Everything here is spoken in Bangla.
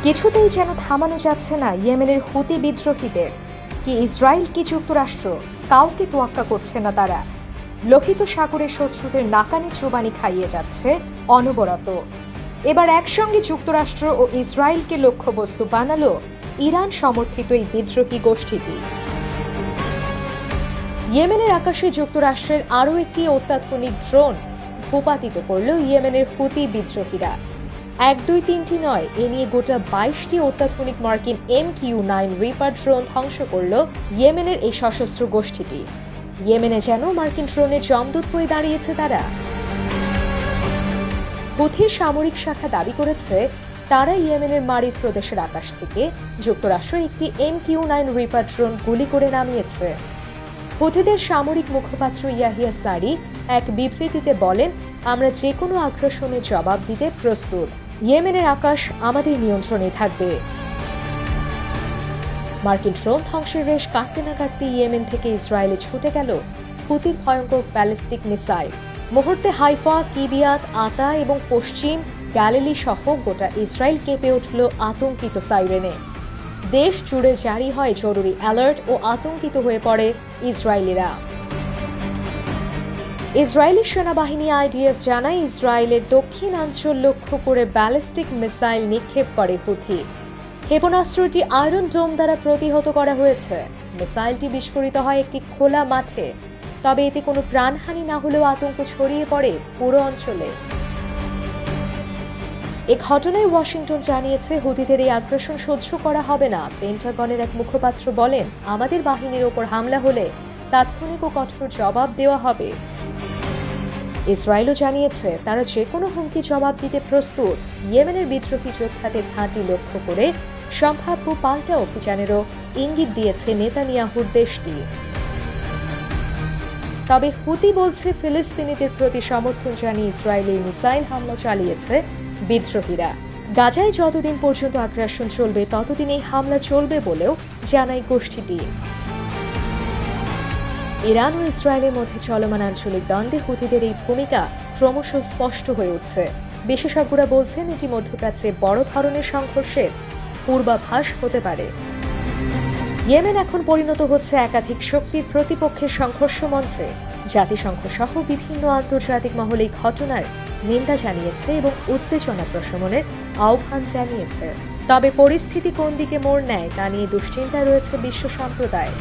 কিছুতেই যেন থামানো যাচ্ছে না ইয়েমেনের হুতি বিদ্রোহীদের। কি ইসরায়েল কি যুক্তরাষ্ট্র, কাউকে তোয়াক্কা করছে না তারা। লোহিত সাগরের শত্রুদের নাকানি চোবানি খাইয়ে যাচ্ছে অনবরত। এবার একসঙ্গে যুক্তরাষ্ট্র ও ইসরায়েলকে লক্ষ্যবস্তু বানালো ইরান সমর্থিত এই বিদ্রোহী গোষ্ঠীটি। ইয়েমেনের আকাশে যুক্তরাষ্ট্রের আরও একটি অত্যাধুনিক ড্রোন ভূপাতিত করল ইয়েমেনের হুতি বিদ্রোহীরা। 1, 2, 3টি নয়, এ নিয়ে গোটা 22টি অত্যাধুনিক মার্কিন MQ-9 রিপার ড্রোন ধ্বংস করল ইয়েমেনের এই সশস্ত্র গোষ্ঠীটি। ইয়েমেনে যেন মার্কিন ড্রোনের জমদূত হয়ে দাঁড়িয়েছে তারা। হুথির সামরিক শাখা দাবি করেছে তারা ইয়েমেনের মারিব প্রদেশের আকাশ থেকে যুক্তরাষ্ট্রের একটি MQ-9 রিপার ড্রোন গুলি করে নামিয়েছে। হুথিদের সামরিক মুখপাত্র ইয়াহিয়া সারি এক বিবৃতিতে বলেন, আমরা যে কোনো আগ্রাসনের জবাব দিতে প্রস্তুত। ইয়েমেনের আকাশ আমাদের নিয়ন্ত্রণে থাকবে। মার্কিন ড্রোন ধ্বংসের রেশ কাটতে না কাটতে ইয়েমেন থেকে ইসরায়েলে ছুটে গেল হুতির ভয়ঙ্কর ব্যালিস্টিক মিসাইল। মুহূর্তে হাইফা, কিবিয়াত, আতা এবং পশ্চিম গ্যালিলি সহ গোটা ইসরায়েল কেঁপে উঠল আতঙ্কিত সাইরেনে। দেশ জুড়ে জারি হয় জরুরি অ্যালার্ট ও আতঙ্কিত হয়ে পড়ে ইসরায়েলিরা। ইসরায়েলি সেনাবাহিনী IDF জানায়, ইসরায়েলের দক্ষিণাঞ্চল লক্ষ্য করে ব্যালিস্টিক মিসাইল নিক্ষেপ করে হুথি। ক্ষেপণাস্ত্রটি আয়রন ডোম দ্বারা প্রতিহত করা হয়েছে। মিসাইলটি বিস্ফোরিত হয় একটি খোলা মাঠে। তবে এতে কোনো প্রাণহানি না হলেও আতঙ্ক ছড়িয়ে পড়ে পুরো অঞ্চলে। এ ঘটনায় ওয়াশিংটন জানিয়েছে, হুথিদের এই আগ্রাসন সহ্য করা হবে না। পেন্টাগনের এক মুখপাত্র বলেন, আমাদের বাহিনীর ওপর হামলা হলে তাৎক্ষণিক ও কঠোর জবাব দেওয়া হবে। ইসরায়েলও জানিয়েছে তারা যে কোনো হুমকি জবাব দিতে প্রস্তুত। ইয়েমেনের বিদ্রোহী যোদ্ধাদের ঘাঁটি লক্ষ্য করে সম্ভাব্য পাল্টা অভিযানেরও ইঙ্গিত দিয়েছে নেতানিয়াহুর দেশটি। তবে হুতি বলছে, ফিলিস্তিনিদের প্রতি সমর্থন জানিয়ে ইসরায়েলি মিসাইল হামলা চালিয়েছে বিদ্রোহীরা। গাজায় যতদিন পর্যন্ত আগ্রাসন চলবে ততদিন এই হামলা চলবে বলেও জানায় গোষ্ঠীটি। ইরান ও ইসরায়েলের মধ্যে চলমান আঞ্চলিক দ্বন্দ্বে হুথিদের এই ভূমিকা ক্রমশ স্পষ্ট হয়ে উঠছে। বিশেষজ্ঞরা বলছেন, এটি মধ্যপ্রাচ্যে বড় ধরনের সংঘর্ষের পূর্বাভাস হতে পারে। ইয়েমেন এখন পরিণত হচ্ছে একাধিক শক্তির প্রতিপক্ষের সংঘর্ষ মঞ্চে। জাতিসংঘ সহ বিভিন্ন আন্তর্জাতিক মহল এই ঘটনার নিন্দা জানিয়েছে এবং উত্তেজনা প্রশমনের আহ্বান জানিয়েছে। তবে পরিস্থিতি কোন দিকে মোড় নেয় তা নিয়ে দুশ্চিন্তায় রয়েছে বিশ্ব সম্প্রদায়।